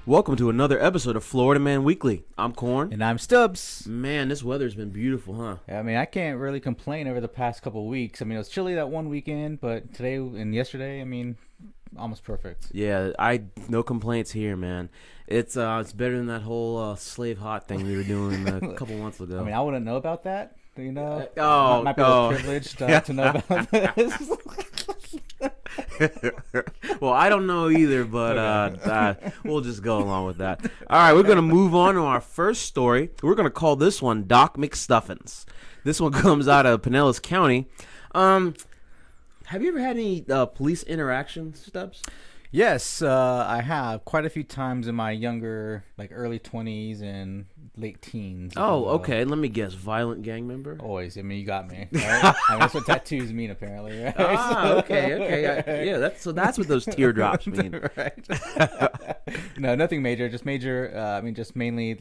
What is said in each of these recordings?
Welcome to another episode of Florida Man Weekly. I'm Corn. And I'm Stubbs. Man, this weather's been beautiful, huh? Yeah, I mean, I can't really complain over the past couple of weeks. I mean, it was chilly that one weekend, but today and yesterday, I mean, almost perfect. Yeah, no complaints here, man. It's better than that whole slave hot thing we were doing a couple months ago. I mean, I wouldn't know about that, you know? Might be privileged to know about this. Well, I don't know either, but we'll just go along with that. All right, we're going to move on to our first story. We're going to call this one Doc McStuffins. This one comes out of Pinellas County. Have you ever had any police interactions, Stubbs? Yes, I have quite a few times in my younger, early 20s and late teens. Oh, okay. Let me guess. Violent gang member? Always. I mean, you got me. Right? I mean, that's what tattoos mean, apparently. Right? Okay. Yeah, that's what those teardrops mean. Right. No, nothing major. Just major. Just mainly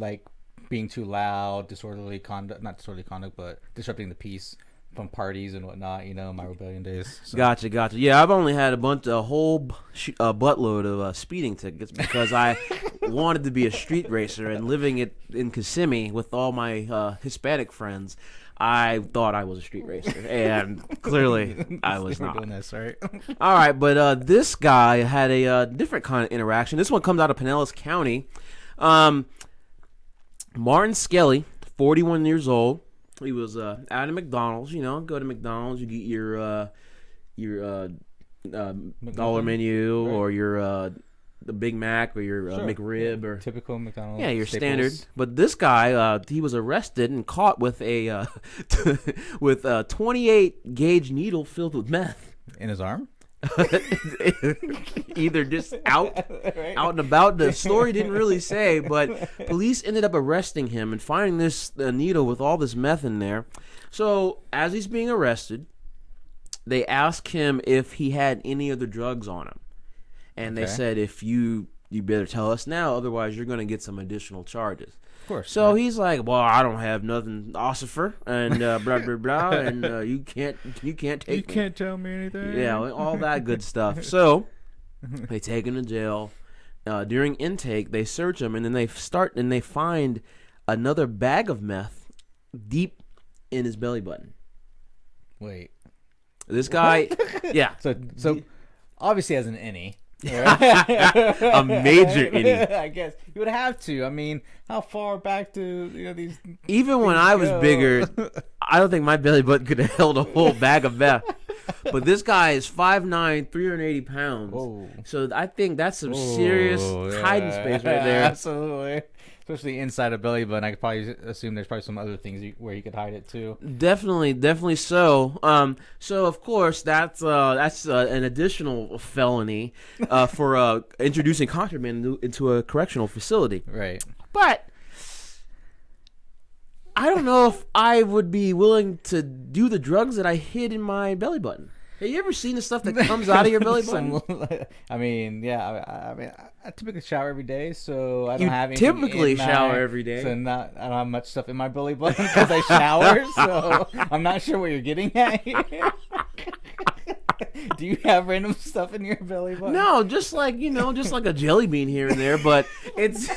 being too loud, disorderly conduct. Not disorderly conduct, but disrupting the peace from parties and whatnot, my rebellion days. So. Gotcha. Yeah, I've only had a whole buttload of speeding tickets because I wanted to be a street racer, and living in Kissimmee with all my Hispanic friends, I thought I was a street racer, and clearly I was not. Doing this, right? All right, but this guy had a different kind of interaction. This one comes out of Pinellas County. Martin Skelly, 41 years old. He was at a McDonald's. Go to McDonald's, you get your dollar menu, right, or your the Big Mac, or your McRib, or typical McDonald's. Yeah, your staples. standard. But this guy, he was arrested and caught with a 28 gauge needle filled with meth in his arm. Either just out and about. The story didn't really say, but police ended up arresting him and finding this needle with all this meth in there. So as he's being arrested, they ask him if he had any other drugs on him, and they said, if you better tell us now, otherwise you're going to get some additional charges. Of course. So he's like, well, I don't have nothing, ossifer, and blah blah blah, and you can't take me. You can't tell me anything. Yeah, all that good stuff. So they take him to jail. During intake, they search him, and then they find another bag of meth deep in his belly button. Wait, this guy, yeah. So obviously has an innie. A major idiot. I guess you would have to. I mean, how far back do these? Even when I was bigger, I don't think my belly button could have held a whole bag of meth. But this guy is 5'9", 380 pounds. Whoa. So I think that's some serious hiding space right there. Absolutely. Especially inside a belly button, I could probably assume there's probably some other things where you could hide it too. Definitely so. So of course that's an additional felony for introducing contraband into a correctional facility. Right. But I don't know if I would be willing to do the drugs that I hid in my belly button. Have you ever seen the stuff that comes out of your belly button? I mean, yeah. I typically shower every day, so I don't have anything. You typically shower every day. So I don't have much stuff in my belly button because I shower. So I'm not sure what you're getting at here. Do you have random stuff in your belly button? No, just like a jelly bean here and there. But it's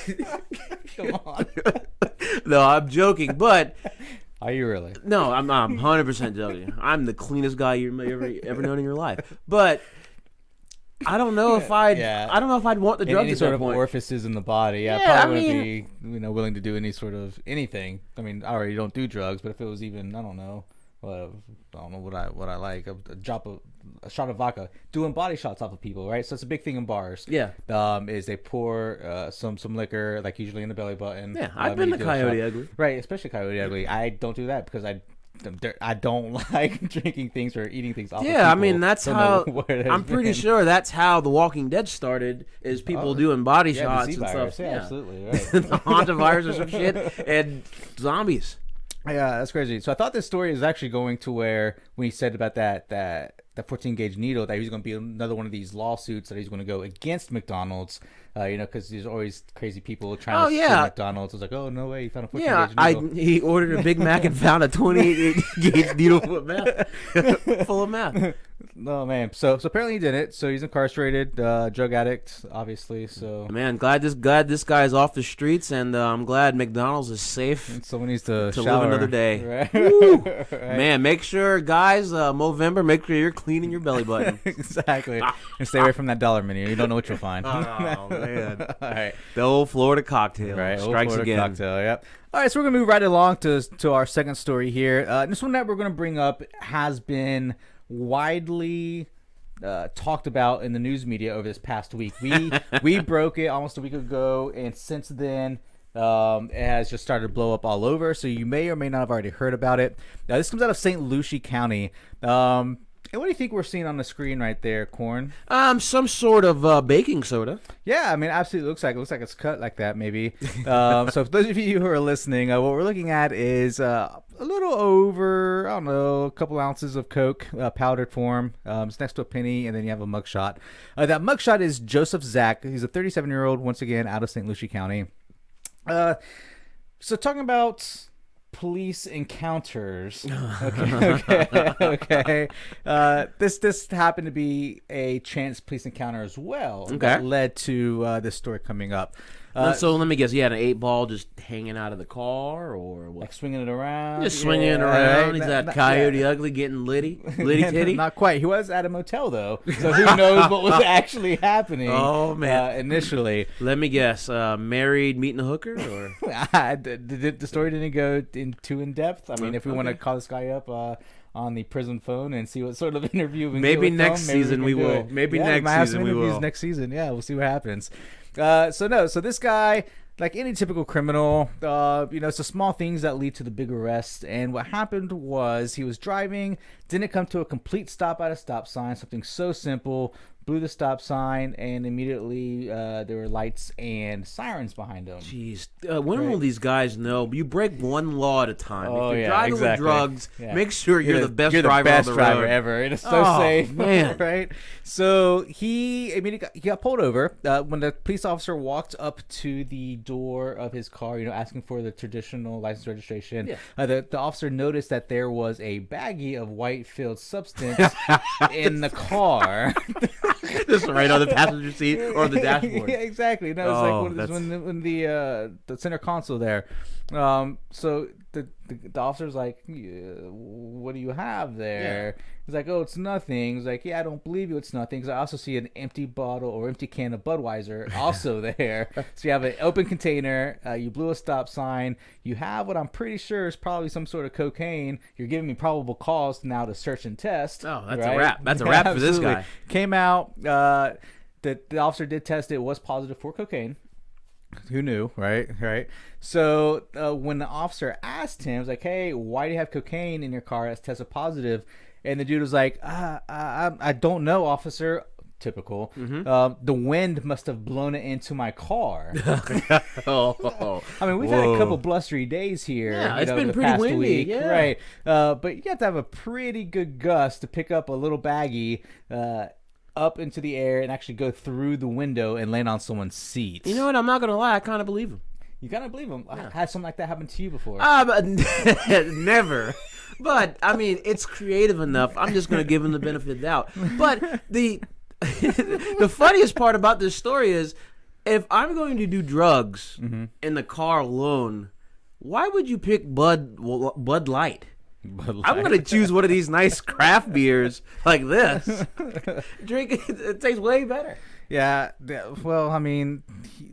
come on. No, I'm joking, but. Are you really? No, I'm 100% joking. I'm the cleanest guy you've ever known in your life. But I don't know if I'd want the drugs. Any sort of orifices in the body. I probably wouldn't be willing to do any sort of anything. I mean, I already don't do drugs, but if it was even, I don't know what I like. A shot of vodka, doing body shots off of people, right? So it's a big thing in bars. Yeah. Is they pour some liquor, usually in the belly button. Yeah, I've been to Coyote Ugly. Right, especially Coyote Ugly. I don't do that because I don't like drinking things or eating things off of people. Yeah, I mean, that's how, I'm pretty sure that's how The Walking Dead started, is people doing body shots and stuff. Yeah, absolutely. Right. The hantavirus or some shit, and zombies. Yeah, that's crazy. So I thought this story is actually going to where, when he said about that 14 gauge needle, that he was going to be another one of these lawsuits that he's going to go against McDonald's, because there's always crazy people trying to sue McDonald's. It's like, oh, no way, he found a 14 gauge needle. He ordered a Big Mac and found a 28 gauge needle full of meth. Oh man. So apparently he didn't. So he's incarcerated, drug addict, obviously. So Man, glad this guy's off the streets, and I'm glad McDonald's is safe someone needs to live another day. Right? Right. Right. Man, make sure, guys, Movember, make sure you're cleaning your belly button. Exactly. And stay away from that dollar menu. You don't know what you'll find. Oh man. All right. The old Florida cocktail Right. strikes Florida again. Cocktail. Yep. All right. So we're gonna move right along to our second story here. This one that we're gonna bring up has been widely talked about in the news media over this past week. We broke it almost a week ago, and since then it has just started to blow up all over. So you may or may not have already heard about it. Now, this comes out of St. Lucie County. And what do you think we're seeing on the screen right there, Corn? Some sort of baking soda. Yeah, I mean, absolutely looks like it's cut like that, maybe. So for those of you who are listening, what we're looking at is a little over, I don't know, a couple ounces of Coke, powdered form. It's next to a penny, and then you have a mugshot. That mugshot is Joseph Zach. He's a 37-year-old, once again, out of St. Lucie County. So talking about police encounters. Okay. This happened to be a chance police encounter as well. Okay. That led to this story coming up. So let me guess, you had an 8-ball just hanging out of the car, or what? Like swinging it around. Just swinging it around. He's that Coyote Ugly getting litty titty. Not quite. He was at a motel though, so who knows what was actually happening? Oh man! Initially, let me guess. Married, meeting a hooker, or the story didn't go too in depth. I mean, if we want to Okay. call this guy up on the prison phone and see what sort of interview we maybe get with next him, season we will. Maybe next season we will. Next season, yeah, we'll see what happens. So this guy, like any typical criminal, it's the small things that lead to the big arrest. And what happened was he was driving, didn't come to a complete stop at a stop sign, something so simple, blew the stop sign, and immediately there were lights and sirens behind him. Jeez, when will these guys know? You break one law at a time. Oh, if you're yeah, driving exactly. with drugs, Yeah. make sure you're the best you're the driver best on the driver road. ever. It is so Oh, safe, man. right? So he got pulled over when the police officer walked up to the door of his car, asking for the traditional license registration. Yeah. The officer noticed that there was a baggie of white filled substance in the car. Just right on the passenger seat or the dashboard. Yeah, exactly. No, it's like when the center console there. So the officer's like, what do you have there? Yeah. He's like, oh, it's nothing. He's like, yeah, I don't believe you, it's nothing. Because I also see an empty bottle or empty can of Budweiser also there. So you have an open container. You blew a stop sign. You have what I'm pretty sure is probably some sort of cocaine. You're giving me probable cause now to search and test. Oh, that's right? a wrap. That's a wrap for this Absolutely. guy. Came out. The officer did test it. Was positive for cocaine. Who knew, right? So when the officer asked him, was like, hey, why do you have cocaine in your car that's tested positive? And the dude was like, I don't know, officer. Typical. Mm-hmm. The wind must have blown it into my car. Oh, I mean, we've had a couple blustery days here. Yeah, it's been the pretty past windy, week, yeah. right? But you have to have a pretty good gust to pick up a little baggie up into the air and actually go through the window and land on someone's seat. You know what? I'm not gonna lie. I kind of believe him. You gotta believe him. Yeah. Has something like that happened to you before? But never. But I mean, it's creative enough. I'm just gonna give him the benefit of the doubt. But the funniest part about this story is, if I'm going to do drugs in the car alone, why would you pick Bud Light? I'm going to choose one of these nice craft beers like this. Drink it. It tastes way better. Yeah, well, I mean,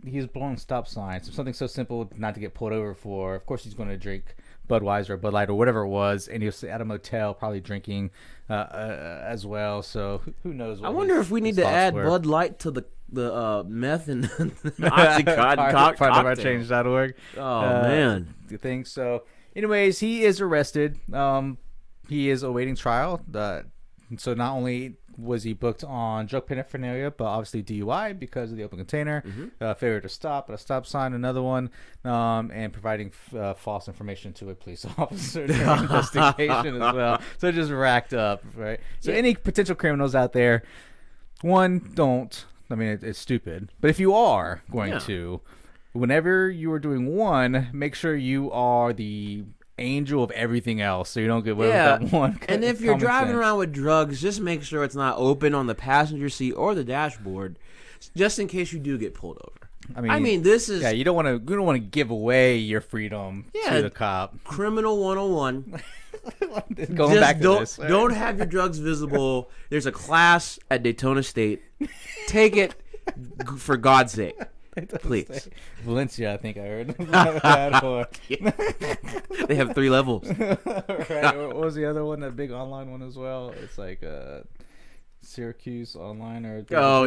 he's blowing stop signs. Something so simple not to get pulled over for. Of course, he's going to drink Budweiser or Bud Light or whatever it was, and he was at a motel probably drinking as well. So who knows? What I wonder if we need to add Bud Light to the meth and Oxycontin cocktail. Change.org. Oh, man. The thing. So, anyways, he is arrested. He is awaiting trial. So not only was he booked on drug paraphernalia, but obviously DUI because of the open container, failure to stop at a stop sign, another one, and providing false information to a police officer during investigation as well. So it just racked up, right? So any potential criminals out there, one, don't. I mean, it's stupid. But if you are going to, whenever you are doing one, make sure you are the angel of everything else, so you don't get that one. And if you're driving around with drugs, just make sure it's not open on the passenger seat or the dashboard, just in case you do get pulled over. I mean, this is you don't want to give away your freedom to the cop. Criminal 101. Going back to this. Don't have your drugs visible. There's a class at Daytona State. Take it for God's sake. Please. Valencia, I think I heard. They have 3 levels. Right. What was the other one? That big online one as well. It's like Syracuse online or yeah,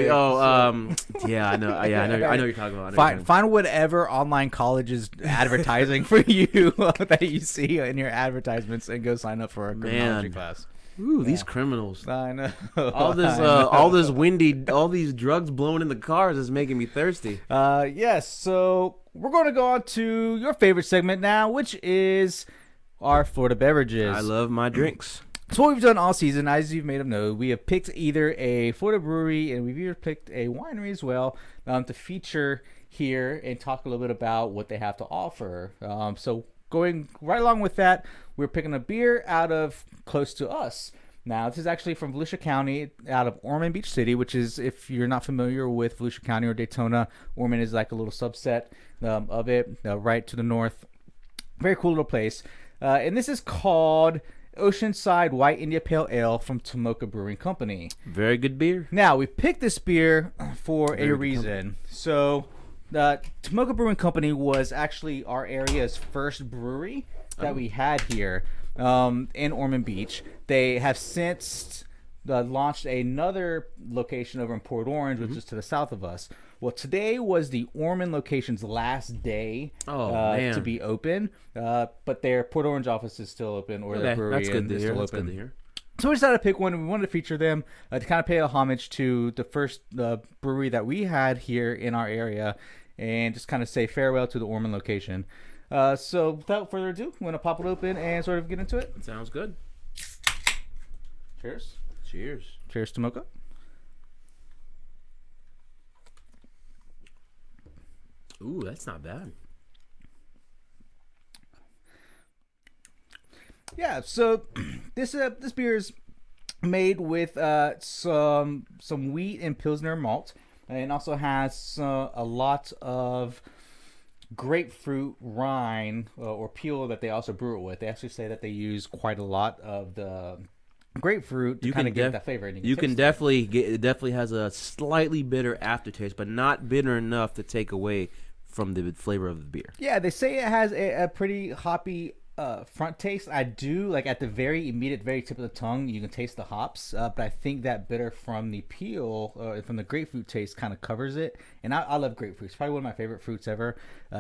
I know you're talking about. Find whatever online college is advertising for you that you see in your advertisements and go sign up for a criminology class. Ooh, these criminals! I know. All these drugs blowing in the cars is making me thirsty. Yes. So we're going to go on to your favorite segment now, which is our Florida beverages. I love my drinks. So what we've done all season, as you've made them know, we have picked either a Florida brewery and we've either picked a winery as well to feature here and talk a little bit about what they have to offer. So going right along with that, we're picking a beer out of close to us. Now, this is actually from Volusia County, out of Ormond Beach City, which is, if you're not familiar with Volusia County or Daytona, Ormond is like a little subset of it, right to the north. Very cool little place. And this is called Oceanside White India Pale Ale from Tomoka Brewing Company. Very good beer. Now, we picked this beer for a reason. So, Tomoka Brewing Company was actually our area's first brewery that we had here in Ormond Beach. They have since launched another location over in Port Orange, which is to the south of us. Well, today was the Ormond location's last day to be open, but their Port Orange office is still open, or their brewery is still open. So we decided to pick one, and we wanted to feature them to kind of pay a homage to the first brewery that we had here in our area, and just kind of say farewell to the Ormond location. So without further ado, I'm going to pop it open and sort of get into it. Sounds good. Cheers. Cheers. Cheers to Mocha. Ooh, that's not bad. Yeah, so this beer is made with some wheat and Pilsner malt, and also has a lot of grapefruit rind or peel that they also brew it with. They actually say that they use quite a lot of the grapefruit to kind of get that flavor. You can definitely get it. Definitely has a slightly bitter aftertaste, but not bitter enough to take away from the flavor of the beer. Yeah, they say it has a pretty hoppy front taste. I do like at the very immediate, very tip of the tongue, you can taste the hops, but I think that bitter from the peel, from the grapefruit taste, kind of covers it. And I love grapefruit. It's probably one of my favorite fruits ever,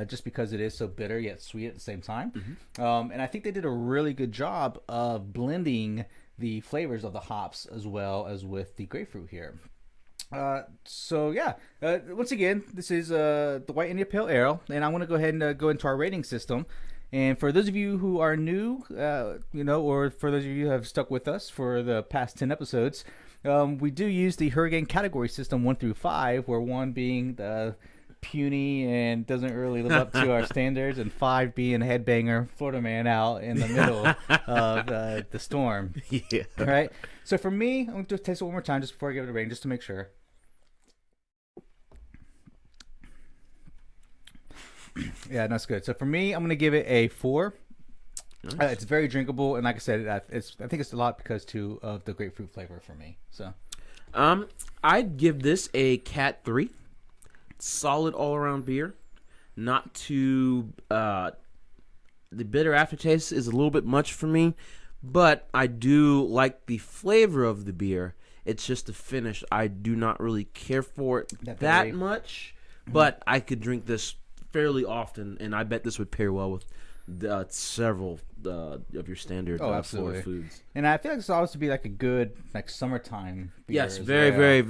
just because it is so bitter yet sweet at the same time. And I think they did a really good job of blending the flavors of the hops as well as with the grapefruit here. So yeah, once again, this is the White India Pale Ale, and I want to go ahead and go into our rating system. And for those of you who are new, or for those of you who have stuck with us for the past 10 episodes, we do use the Hurricane category system 1 through 5, where 1 being the puny and doesn't really live up to our standards, and 5 being headbanger Florida man out in the middle of the storm. Yeah. All right. So for me, I'm going to taste it one more time just before I give it a rating, just to make sure. Yeah, that's good. So for me, I'm going to give it a 4. Nice. It's very drinkable, and like I said, I think it's a lot because too of the grapefruit flavor for me. So, I'd give this a Cat 3. Solid all around beer. Not too. The bitter aftertaste is a little bit much for me, but I do like the flavor of the beer. It's just the finish. I do not really care for it that much, but I could drink this fairly often, and I bet this would pair well with several of your standard Florida foods. And I feel like this ought to be like a good summertime beer. Yes, very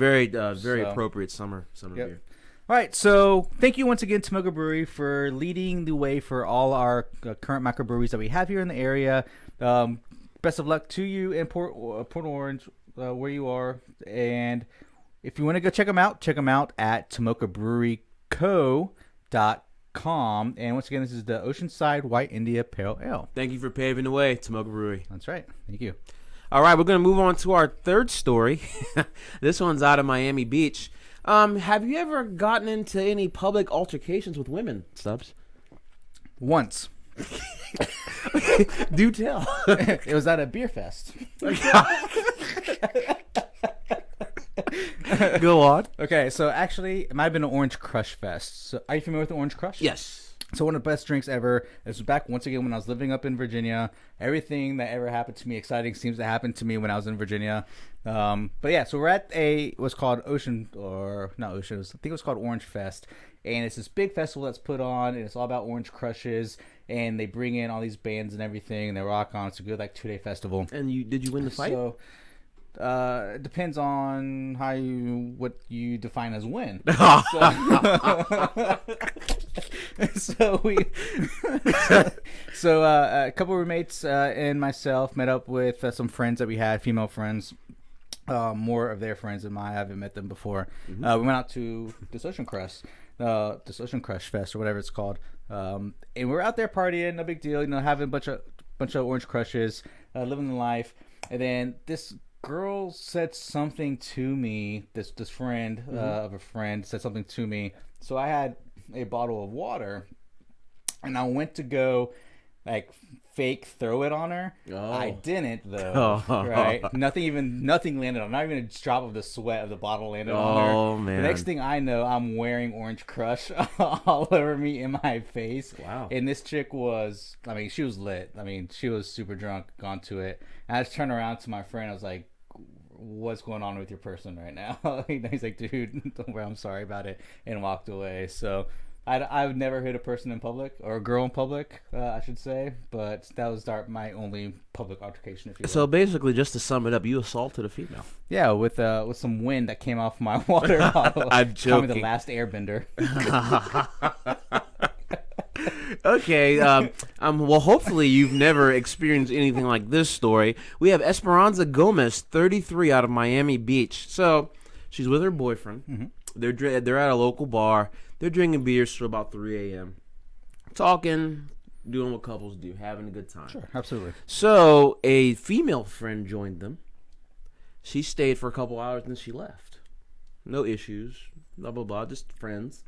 appropriate summer beer. All right, so thank you once again, Tomoka Brewery, for leading the way for all our current microbreweries that we have here in the area. Best of luck to you in Port Orange, where you are. And if you want to go check them out at tomokabreweryco.com. And once again, this is the Oceanside White India Pale Ale. Thank you for paving the way, Tomoka Brewery. That's right. Thank you. All right, we're going to move on to our third story. This one's out of Miami Beach. Have you ever gotten into any public altercations with women, Stubbs? Once. Do tell. It was at a beer fest. Go on. Okay, so actually, it might have been an Orange Crush Fest. So, are you familiar with the Orange Crush? Yes. So one of the best drinks ever. This was back once again when I was living up in Virginia. Everything that ever happened to me exciting seems to happen to me when I was in Virginia. But yeah, so we're at what's called I think it was called Orange Fest. And it's this big festival that's put on, and it's all about Orange Crushes. And they bring in all these bands and everything, and they rock on. It's a good 2-day festival. And did you win the fight? So, it depends on what you define as win. So a couple of roommates and myself met up with some friends that we had, female friends, more of their friends than mine. I haven't met them before. We went out to this Ocean Crush Fest or whatever it's called, and we're out there partying, no big deal, having a bunch of Orange Crushes, living the life, and then this girl said something to me. This friend of a friend said something to me. So I had a bottle of water, and I went to go fake throw it on her. Oh. I didn't though. Right? Nothing landed on. Not even a drop of the sweat of the bottle landed on her. Oh man! The next thing I know, I'm wearing Orange Crush all over me in my face. Wow! And this chick was, she was lit. She was super drunk, gone to it. And I just turned around to my friend. I was like, "What's going on with your person right now?" He's like, "Dude, don't worry, I'm sorry about it," and walked away. So I've never hit a person in public, or a girl in public, I should say, but that was my only public altercation, if you will. So basically, just to sum it up, you assaulted a female. Yeah, with some wind that came off my water bottle. I'm joking. Call me the last airbender. Okay, well, hopefully you've never experienced anything like this story. We have Esperanza Gomez, 33, out of Miami Beach. So she's with her boyfriend. Mm-hmm. They're at a local bar. They're drinking beers till about 3 a.m. Talking, doing what couples do, having a good time. Sure, absolutely. So a female friend joined them. She stayed for a couple hours and then she left. No issues, blah, blah, blah, just friends.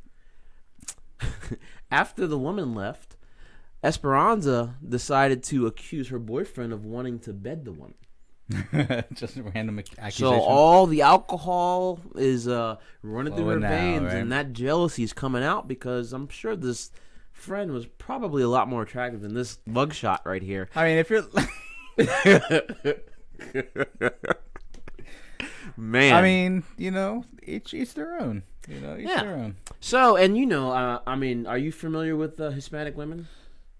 After the woman left, Esperanza decided to accuse her boyfriend of wanting to bed the woman. Just a random accusation. So all the alcohol is running through her veins, right? And that jealousy is coming out because I'm sure this friend was probably a lot more attractive than this mugshot right here. If you're... Man. each their own. Each their own. So, and are you familiar with Hispanic women?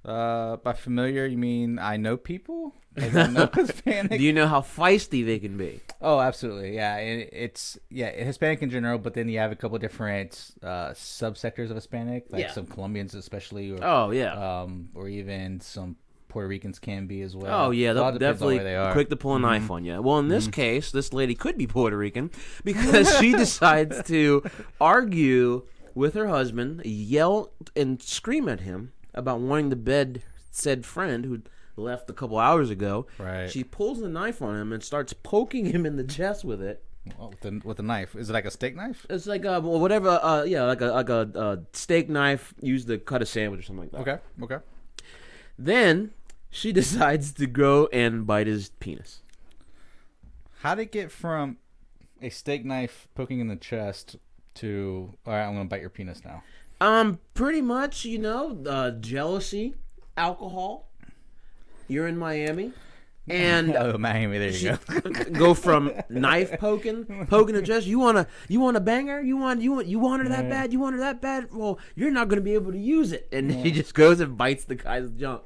By familiar, you mean I know people? I don't know Hispanic. Do you know how feisty they can be? Oh, absolutely. Yeah, it's Hispanic in general, but then you have a couple different subsectors of Hispanic, some Colombians especially, or even some Puerto Ricans can be as well. Oh yeah, they'll definitely quick to pull a knife Mm-hmm. on you. Well, in this case, this lady could be Puerto Rican because she decides to argue with her husband, yell and scream at him about wanting to bed said friend who left a couple hours ago. Right. She pulls the knife on him and starts poking him in the chest with it. Well, with a knife. Is it like a steak knife? It's like whatever. Like a steak knife used to cut a sandwich or something like that. Okay. Then she decides to go and bite his penis. How'd it get from a steak knife poking in the chest to, all right, I'm going to bite your penis now? Pretty much, jealousy, alcohol. You're in Miami. And Miami, there you go. Go from knife poking the chest. You want a banger? You want her that bad? You want her that bad? Well, you're not going to be able to use it. And he just goes and bites the guy's junk.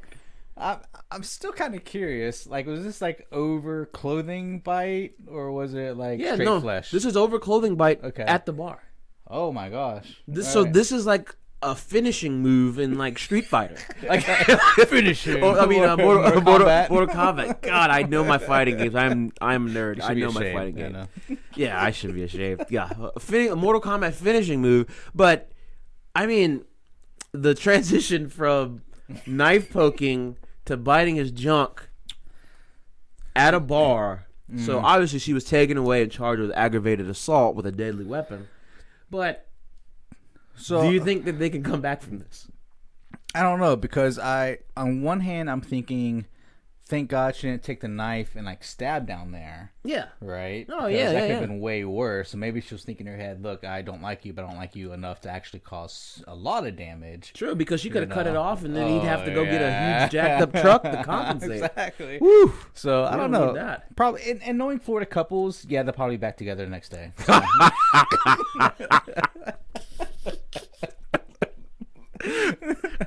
I'm still kind of curious. Was this over clothing bite, or was it straight flesh? This is over clothing bite at the bar. Oh my gosh! This is like a finishing move in Street Fighter. Finishing. Mortal Kombat. Mortal Kombat. God, I know my fighting games. I'm a nerd. I know my fighting game. Yeah, I should be ashamed. Yeah, a Mortal Kombat finishing move. But the transition from knife poking to biting his junk at a bar. So obviously she was taken away and charged with aggravated assault with a deadly weapon. But do you think that they can come back from this? I don't know, because on one hand, I'm thinking, thank God she didn't take the knife and like stab down there. Yeah. Right? Oh, yeah. That could have been way worse. So maybe she was thinking in her head, look, I don't like you, but I don't like you enough to actually cause a lot of damage. True, because she could have cut it off and then he'd have to go get a huge jacked up truck to compensate. Exactly. Woo. So I don't know. That. Probably, and knowing Florida couples, yeah, they'll probably be back together the next day. So.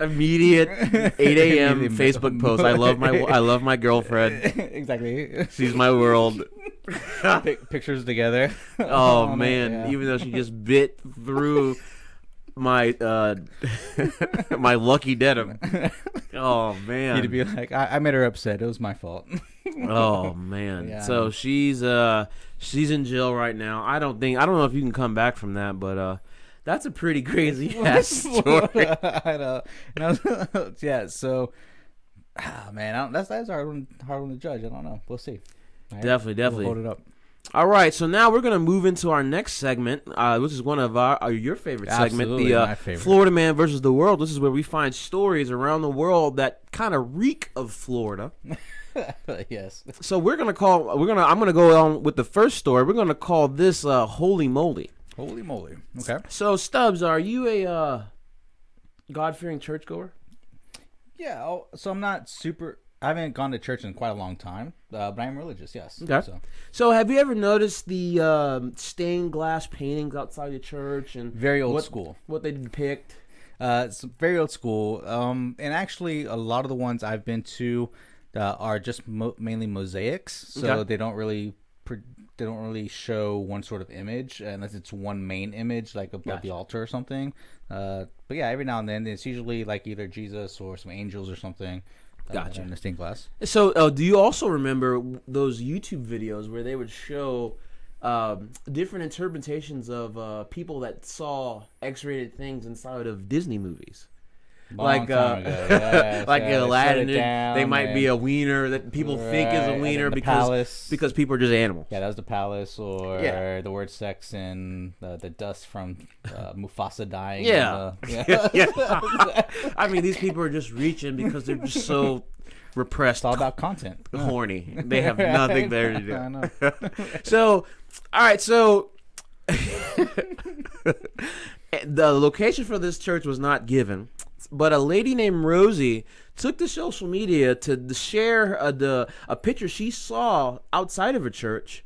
Immediate 8 a.m. Facebook post. I love my girlfriend. Exactly. She's my world. Pictures together. Oh man! Yeah. Even though she just bit through my my lucky denim. Oh man! You'd be like, I made her upset. It was my fault. Oh man! Yeah. So she's in jail right now. I don't know if you can come back from that, but that's a pretty crazy ass story. I know. Yeah. So, man, that's a hard one to judge. I don't know. We'll see. Right? Definitely. We'll hold it up. All right, so now we're gonna move into our next segment, which is one of your favorite segment, my favorite. Florida Man versus the World. This is where we find stories around the world that kind of reek of Florida. Yes. So I'm gonna go on with the first story. We're gonna call this Holy Moly. Holy moly. Okay. So Stubbs, are you a God-fearing churchgoer? Yeah. So I'm not super. I haven't gone to church in quite a long time, but I am religious. Yes. Okay. So have you ever noticed the stained glass paintings outside the church and very old school? What they depict? It's very old school. And actually, a lot of the ones I've been to are just mainly mosaics. So they don't really show one sort of image unless it's one main image, like above the altar or something. But yeah, every now and then it's usually like either Jesus or some angels or something. Gotcha. In the stained glass. So, do you also remember those YouTube videos where they would show different interpretations of people that saw X-rated things inside of Disney movies? Like Aladdin, they might be a wiener that people think is a wiener because people are just animals. Yeah, that was the palace, or the word sex and the dust from Mufasa dying. Yeah. I mean, these people are just reaching because they're just so repressed. It's all about content. Horny. They have nothing better to do. I know. So, all right. So, the location for this church was not given. But a lady named Rosie took to social media to share a picture she saw outside of a church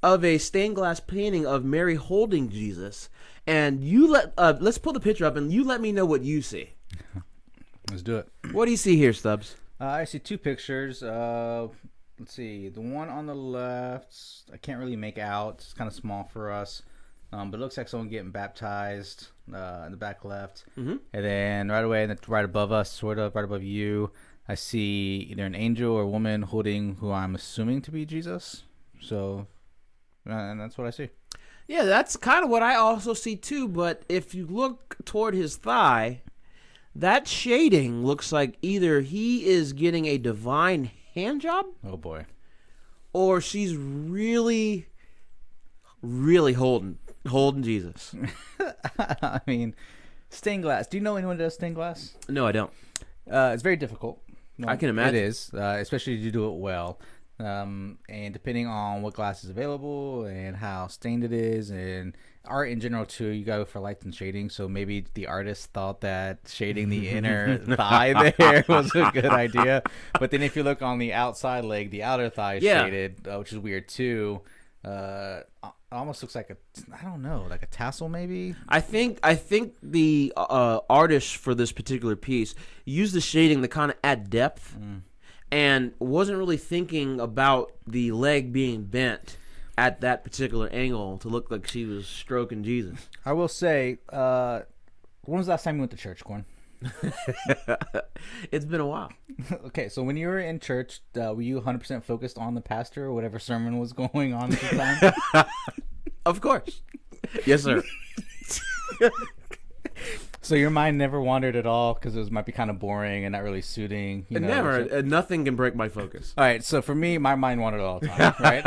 of a stained glass painting of Mary holding Jesus. And let's pull the picture up and you let me know what you see. Let's do it. What do you see here, Stubbs? I see two pictures. Let's see. The one on the left, I can't really make out. It's kind of small for us. But it looks like someone getting baptized in the back left. Mm-hmm. And then right away, right above us, sort of, right above you, I see either an angel or a woman holding who I'm assuming to be Jesus. So, and that's what I see. Yeah, that's kind of what I also see too. But if you look toward his thigh, that shading looks like either he is getting a divine hand job. Oh, boy. Or she's really, really holding Jesus. I mean, stained glass. Do you know anyone that does stained glass? No, I don't. It's very difficult. No, I can imagine. It is, especially if you do it well. And depending on what glass is available and how stained it is, and art in general too, you go for lights and shading. So maybe the artist thought that shading the inner thigh there was a good idea. But then if you look on the outside leg, the outer thigh is shaded, which is weird too. Almost looks like like a tassel maybe. I think the artist for this particular piece used the shading to kind of add depth, and wasn't really thinking about the leg being bent at that particular angle to look like she was stroking Jesus. I will say, when was the last time you went to church, Corn? It's been a while. Okay, so when you were in church, were you 100% focused on the pastor or whatever sermon was going on at the time? Of course. Yes, sir. So your mind never wandered at all because it might be kind of boring and not really suiting. Never. Nothing can break my focus. All right. So for me, my mind wandered all the time, right?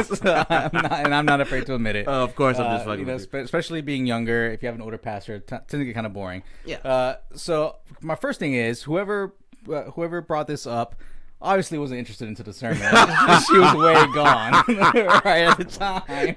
So I'm not afraid to admit it. Oh, of course, I'm just fucking. Especially being younger, if you have an older pastor, it tends to get kind of boring. Yeah. So my first thing is whoever brought this up obviously wasn't interested into the sermon. She was way gone right at the time.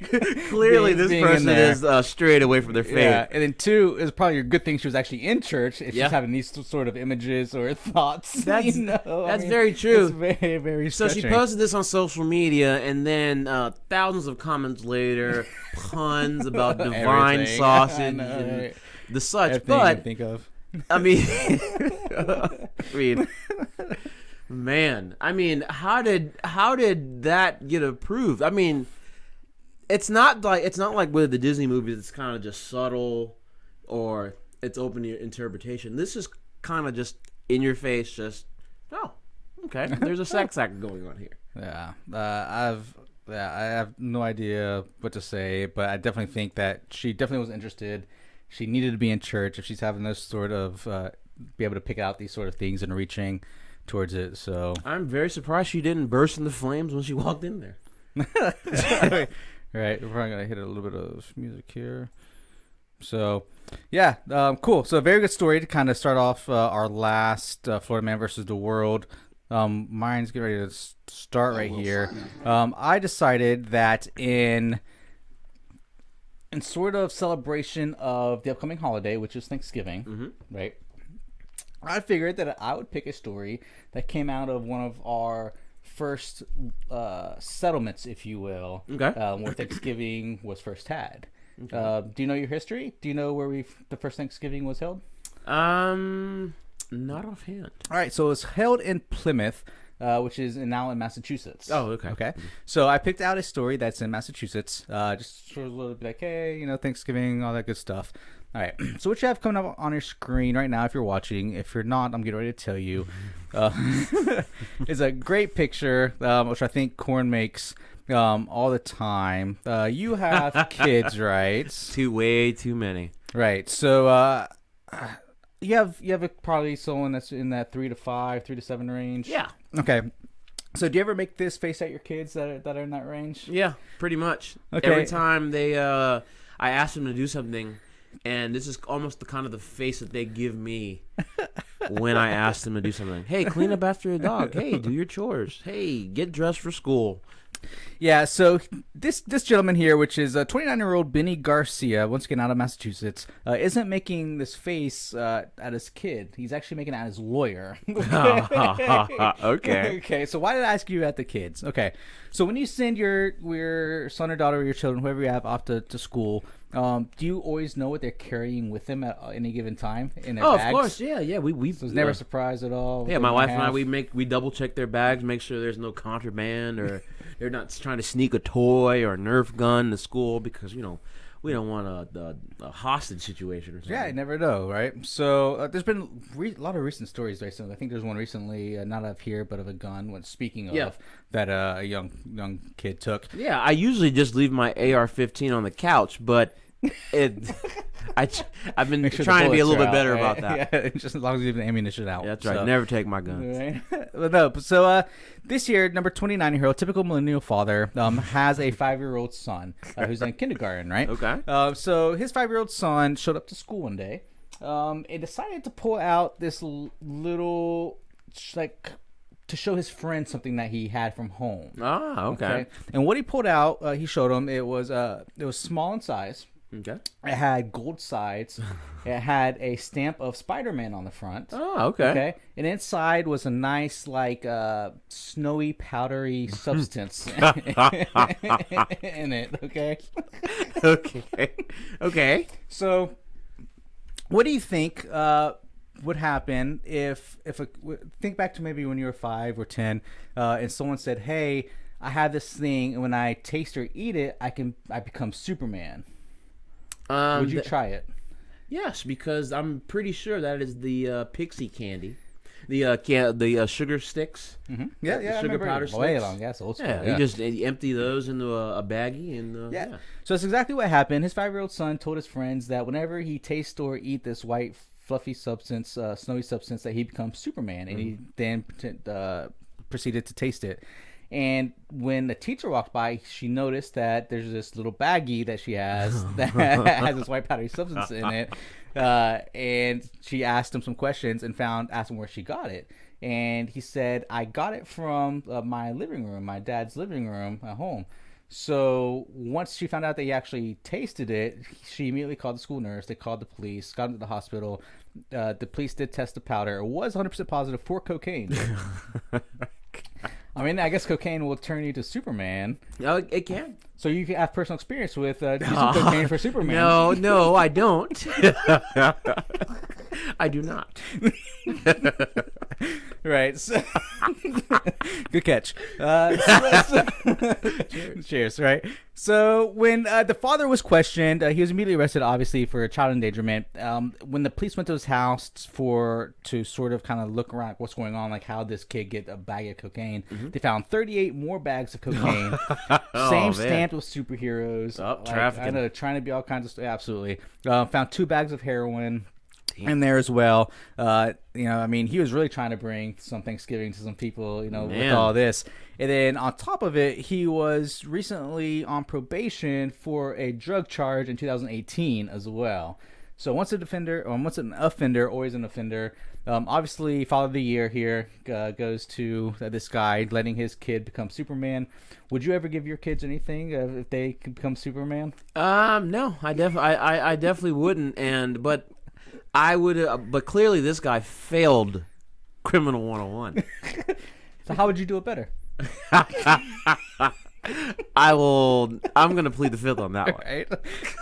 Clearly, this person is strayed away from their faith. Yeah, and then two is probably a good thing she was actually in church if she's having these sort of images or thoughts. That's very true. It's very, very stretching. So she posted this on social media, and then thousands of comments later, puns about divine sausage and the such. Everything but you think of. I mean, man, how did that get approved? I mean, it's not like with the Disney movies. It's kind of just subtle, or it's open to interpretation. This is kind of just in your face. Just okay. There's a sex act going on here. Yeah, I have no idea what to say, but I definitely think that she definitely was interested. She needed to be in church if she's having this sort of be able to pick out these sort of things and reaching towards it. So I'm very surprised she didn't burst into flames when she walked in there. Right, we're probably gonna hit a little bit of music here. So yeah, cool. So a very good story to kind of start off our last Florida Man versus the World. Mine's getting ready to start right here. I decided that in sort of celebration of the upcoming holiday, which is Thanksgiving, right? I figured that I would pick a story that came out of one of our first settlements, if you will, where Thanksgiving was first had. Okay. Do you know your history? Do you know where the first Thanksgiving was held? Not offhand. All right, so it was held in Plymouth, which is now in Massachusetts. Oh, okay. Okay. So I picked out a story that's in Massachusetts, just sort of a little bit like, hey, Thanksgiving, all that good stuff. All right. So what you have coming up on your screen right now, if you're watching, if you're not, I'm getting ready to tell you, is a great picture, which I think Corn makes all the time. You have kids, right? Way too many. Right. So you have probably someone that's in that 3 to 7 range. Yeah. Okay. So do you ever make this face at your kids that are in that range? Yeah, pretty much. Okay. Every time I ask them to do something, and this is almost the kind of the face that they give me when I ask them to do something. Hey, clean up after your dog. Hey, do your chores. Hey, get dressed for school. Yeah, so this gentleman here, which is a 29-year-old Benny Garcia, once again out of Massachusetts, isn't making this face at his kid. He's actually making it at his lawyer. Okay. Okay, so why did I ask you at the kids? Okay, so when you send your son or daughter or your children, whoever you have, off to school, do you always know what they're carrying with them at any given time in their bags? Of course, yeah. We so it's never a surprise at all. Yeah, my wife and I we double check their bags, make sure there's no contraband or they're not trying to sneak a toy or a Nerf gun to school because we don't want a hostage situation or something. Yeah, you never know, right? So there's been a lot of recent stories recently. I think there's one recently, not of here, but of a gun. Speaking of that, a young kid took. Yeah, I usually just leave my AR-15 on the couch, but I've been trying to be a little bit better about that. Yeah, just as long as you have the ammunition out. Yeah, that's right. Never take my guns. Right? No, so this year, number 29-year-old, typical millennial father, has a 5-year-old son who's in kindergarten, right? Okay. So his 5-year-old son showed up to school one day and decided to pull out this little, to show his friend something that he had from home. Ah, okay. And what he pulled out, he showed him, it was small in size. Okay. It had gold sides. It had a stamp of Spider-Man on the front. Oh, okay. Okay. And inside was a nice, snowy, powdery substance in it. Okay. Okay. So, what do you think would happen if think back to maybe when you were 5 or 10, and someone said, "Hey, I have this thing, and when I taste or eat it, I become Superman." Would you try it? Yes, because I'm pretty sure that is the pixie candy the sugar sticks. Mm-hmm. Yeah, the sugar powder sticks. Way long, yes, old school. Yeah, he empty those into a baggie and yeah. So that's exactly what happened. His 5-year-old son told his friends that whenever he tastes or eat this white fluffy substance, snowy substance, that he becomes Superman, and he then proceeded to taste it. And when the teacher walked by, she noticed that there's this little baggie that she has that has this white powdery substance in it. And she asked him some questions and asked him where she got it. And he said, I got it from my living room, my dad's living room at home. So once she found out that he actually tasted it, she immediately called the school nurse. They called the police, got him to the hospital. The police did test the powder. It was 100% positive for cocaine. I mean, I guess cocaine will turn you to Superman. No, it can. So you can have personal experience with using cocaine for Superman. No, I don't. I do not. Right. So, good catch. Cheers. Right. So when the father was questioned, he was immediately arrested, obviously, for child endangerment. When the police went to his house to sort of kind of look around what's going on, like how this kid get a bag of cocaine, they found 38 more bags of cocaine. Same stamped with superheroes. Trafficking. I know, trying to be all kinds of stuff. Absolutely. Found 2 bags of heroin in there as well. I mean, he was really trying to bring some Thanksgiving to some people, with all this. And then on top of it, he was recently on probation for a drug charge in 2018 as well. So once an offender, always an offender. Obviously, Father of the Year here goes to this guy letting his kid become Superman. Would you ever give your kids anything if they could become Superman? No, I definitely wouldn't. But I would. But clearly, this guy failed Criminal 101. So how would you do it better? I'm going to plead the fifth on that one.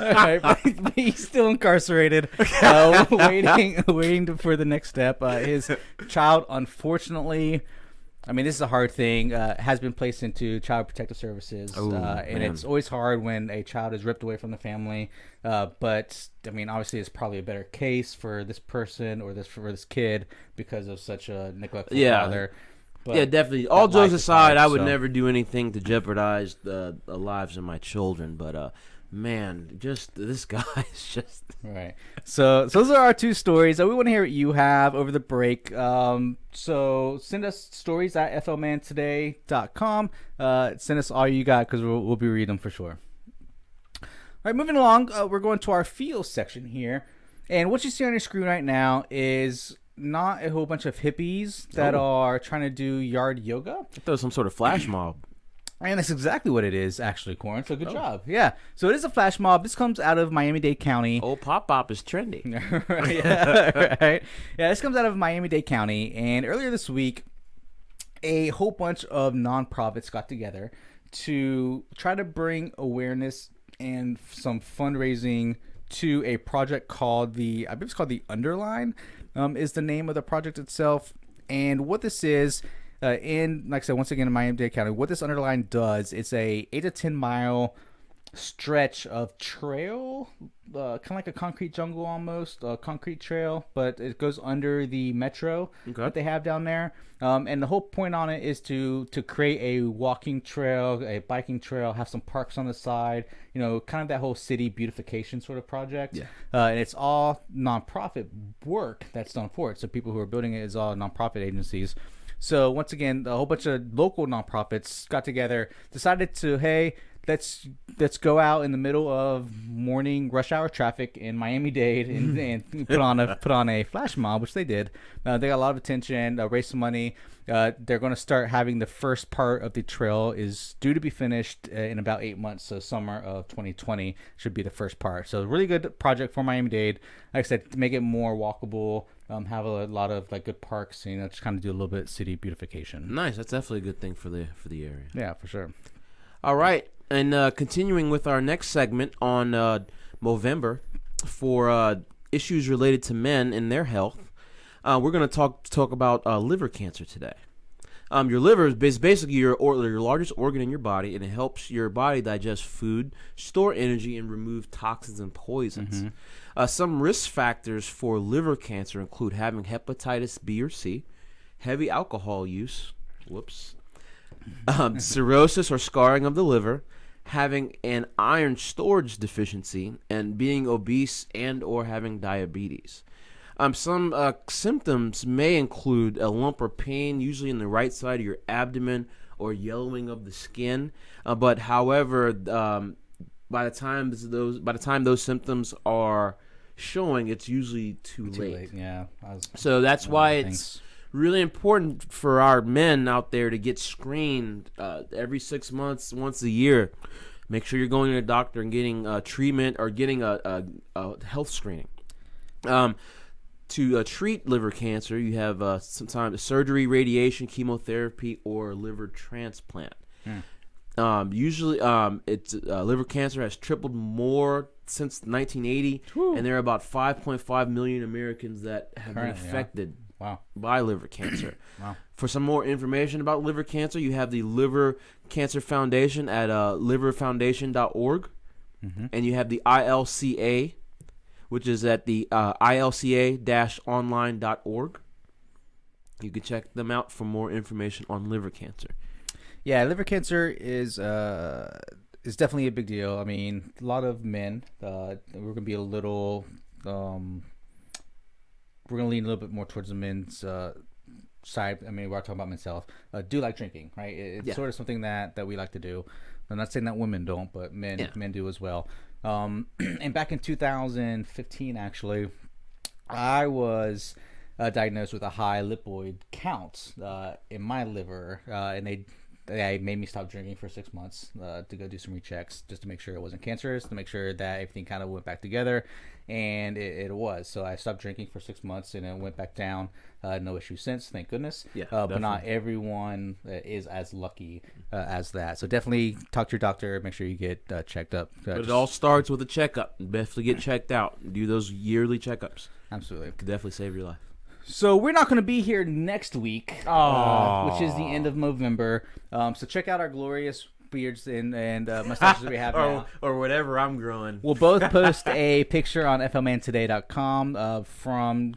All right. But he's still incarcerated, waiting for the next step. His child, unfortunately, I mean, this is a hard thing, has been placed into Child Protective Services. And it's always hard when a child is ripped away from the family. But, I mean, obviously, it's probably a better case for this person or for this kid because of such a neglectful father. But yeah, definitely. All jokes aside, I would never do anything to jeopardize the lives of my children. But, man, just this guy is just... Right. So those are our 2 stories. We want to hear what you have over the break. So send us stories at flmantoday.com. Send us all you got because we'll be reading them for sure. All right, moving along. We're going to our feels section here. And what you see on your screen right now is... not a whole bunch of hippies that are trying to do yard yoga. I thought it was some sort of flash mob. And that's exactly what it is, actually, Corin. So good job. Yeah. So it is a flash mob. This comes out of Miami-Dade County. Old Pop-Pop is trendy. Yeah, right. Yeah, this comes out of Miami-Dade County. And earlier this week, a whole bunch of nonprofits got together to try to bring awareness and some fundraising to a project called I believe it's called the Underline. Is the name of the project itself. And what this is, like I said, once again, in Miami-Dade County, what this Underline does, it's a 8 to 10 mile stretch of trail, kind of like a concrete jungle almost, a concrete trail, but it goes under the metro that they have down there. And the whole point on it is to create a walking trail, a biking trail, have some parks on the side, kind of that whole city beautification sort of project. Yeah. And it's all nonprofit work that's done for it. So people who are building it is all nonprofit agencies. So once again, a whole bunch of local nonprofits got together, decided to, hey, let's go out in the middle of morning rush hour traffic in Miami-Dade and put on a flash mob, which they did. They got a lot of attention, raised some money. They're going to start having the first part of the trail is due to be finished in about 8 months. So summer of 2020 should be the first part. So really good project for Miami-Dade. Like I said, to make it more walkable, have a lot of good parks, just kind of do a little bit of city beautification. Nice. That's definitely a good thing for the area. Yeah, for sure. All right. And continuing with our next segment on Movember for issues related to men and their health, we're going to talk about liver cancer today. Your liver is basically your largest organ in your body, and it helps your body digest food, store energy, and remove toxins and poisons. Mm-hmm. Some risk factors for liver cancer include having hepatitis B or C, heavy alcohol use, cirrhosis or scarring of the liver, having an iron storage deficiency, and being obese and or having diabetes. Some symptoms may include a lump or pain, usually in the right side of your abdomen, or yellowing of the skin. But however, by the time those symptoms are showing, it's usually too late. Yeah. So that's why it's really important for our men out there to get screened every 6 months, once a year. Make sure you're going to a doctor and getting treatment or getting a health screening. To treat liver cancer, you have sometimes surgery, radiation, chemotherapy, or liver transplant. Usually, it's liver cancer has tripled more since 1980, and there are about 5.5 million Americans that have been affected by liver cancer. For some more information about liver cancer, you have the Liver Cancer Foundation at liverfoundation.org, and you have the ILCA, which is at the ilca-online.org. You can check them out for more information on liver cancer. Yeah, liver cancer is definitely a big deal. I mean, a lot of men, we're going to be a little, we're going to lean a little bit more towards the men's side. I mean, we're talking about men's health. Do like drinking, right? It's sort of something that we like to do. I'm not saying that women don't, but men do as well. And back in 2015, actually, I was diagnosed with a high lipoid count in my liver, and they made me stop drinking for 6 months to go do some rechecks just to make sure it wasn't cancerous, to make sure that everything kind of went back together, and it was. So I stopped drinking for 6 months, and it went back down. No issue since, thank goodness. But not everyone is as lucky as that. So definitely talk to your doctor. Make sure you get checked up. But it all starts with a checkup. Definitely get checked out. Do those yearly checkups. Absolutely. Could definitely save your life. So we're not going to be here next week, which is the end of November. So check out our glorious beards and mustaches we have now. Or whatever I'm growing. We'll both post a picture on flmantoday.com from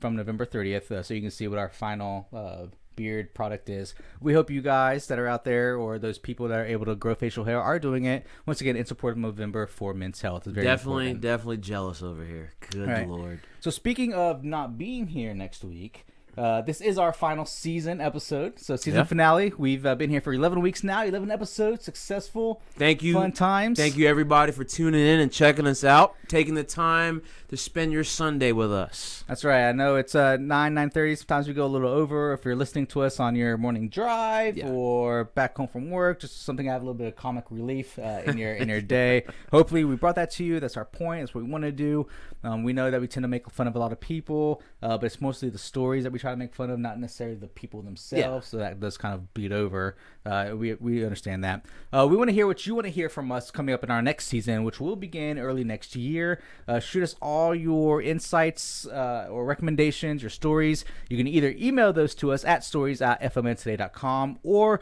November 30th, so you can see what our final beard product is. We hope you guys that are out there, or those people that are able to grow facial hair, are doing it. Once again, in support of November for men's health. It's very important. Definitely jealous over here. Good Lord. So speaking of not being here next week, this is our final season episode. So season finale. We've been here for 11 weeks now. 11 episodes, successful. Thank you. Fun times. Thank you, everybody, for tuning in and checking us out, taking the time to spend your Sunday with us. That's right. I know it's 9:30. Sometimes we go a little over. If you're listening to us on your morning drive or back home from work, just something to have a little bit of comic relief in your day. Hopefully, we brought that to you. That's our point. That's what we want to do. We know that we tend to make fun of a lot of people, but it's mostly the stories that we try to make fun of, not necessarily the people themselves. So that does kind of bleed over. We understand that. We want to hear what you want to hear from us coming up in our next season, which will begin early next year. Shoot us all your insights or recommendations, your stories. You can either email those to us at stories@flmantoday.com or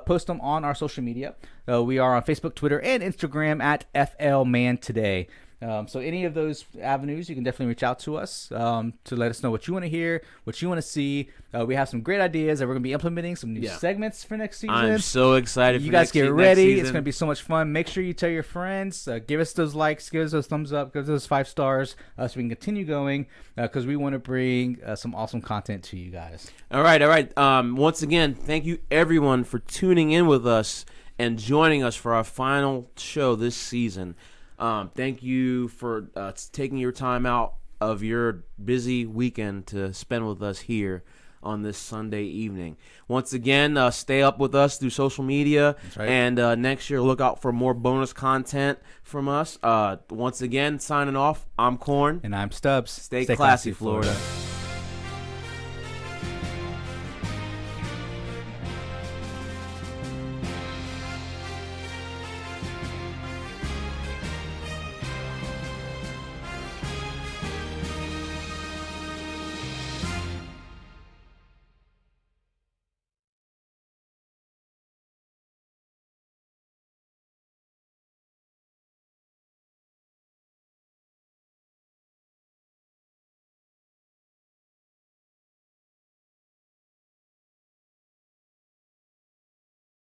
post them on our social media. We are on Facebook, Twitter, and Instagram at FLManToday. So any of those avenues, you can definitely reach out to us to let us know what you want to hear, what you want to see. We have some great ideas that we're going to be implementing, some new segments for next season. I'm so excited. You guys get ready. It's going to be so much fun. Make sure you tell your friends. Give us those likes. Give us those thumbs up. Give us those 5 stars so we can continue going because we want to bring some awesome content to you guys. All right. Once again, thank you, everyone, for tuning in with us and joining us for our final show this season. Thank you for taking your time out of your busy weekend to spend with us here on this Sunday evening. Once again, stay up with us through social media. That's right. And next year, look out for more bonus content from us. Once again, signing off, I'm Corn. And I'm Stubbs. Stay classy, Florida.